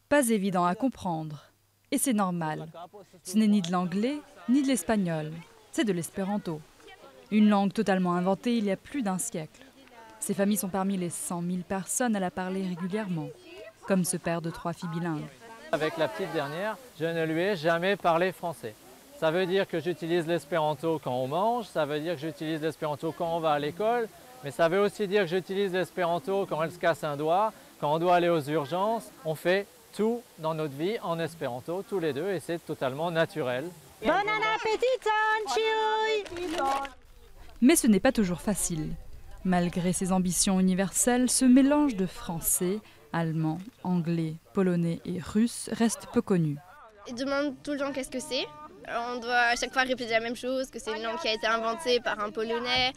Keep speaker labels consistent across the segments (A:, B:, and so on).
A: Pas évident à comprendre. Et c'est normal. Ce n'est ni de l'anglais, ni de l'espagnol. C'est de l'espéranto. Une langue totalement inventée il y a plus d'un siècle. Ces familles sont parmi les 100 000 personnes à la parler régulièrement, comme ce père de 3 filles bilingues.
B: Avec la petite dernière, je ne lui ai jamais parlé français. Ça veut dire que j'utilise l'espéranto quand on mange, ça veut dire que j'utilise l'espéranto quand on va à l'école, mais ça veut aussi dire que j'utilise l'espéranto quand elle se casse un doigt, quand on doit aller aux urgences. On fait tout dans notre vie en espéranto, tous les deux, et c'est totalement naturel.
C: Bon appétit,
A: Mais ce n'est pas toujours facile. Malgré ses ambitions universelles, ce mélange de français, allemand, anglais, polonais et russe reste peu connu.
D: Ils demandent tout le temps qu'est-ce que c'est. On doit à chaque fois répéter la même chose, que c'est une langue qui a été inventée par un Polonais,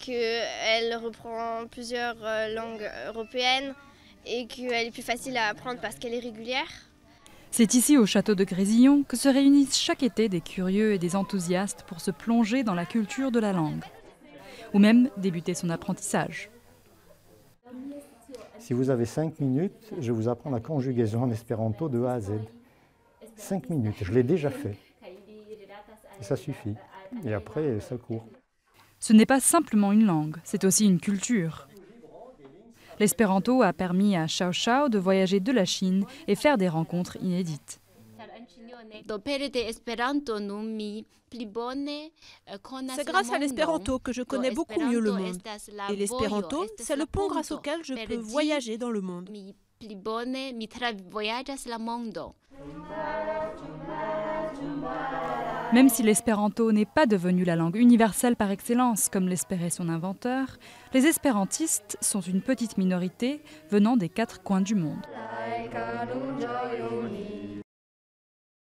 D: qu'elle reprend plusieurs langues européennes et qu'elle est plus facile à apprendre parce qu'elle est régulière.
A: C'est ici, au château de Grésillon, que se réunissent chaque été des curieux et des enthousiastes pour se plonger dans la culture de la langue, ou même débuter son apprentissage.
E: Si vous avez 5 minutes, je vous apprends la conjugaison en espéranto de A à Z. 5 minutes, je l'ai déjà fait. Et ça suffit. Et après, ça court.
A: Ce n'est pas simplement une langue, c'est aussi une culture. L'espéranto a permis à Xiao Xiao de voyager de la Chine et faire des rencontres inédites.
C: C'est grâce à l'espéranto que je connais beaucoup mieux le monde. Et l'espéranto, c'est le pont grâce auquel je peux voyager dans le monde.
A: Même si l'espéranto n'est pas devenu la langue universelle par excellence, comme l'espérait son inventeur, les espérantistes sont une petite minorité venant des 4 coins du monde.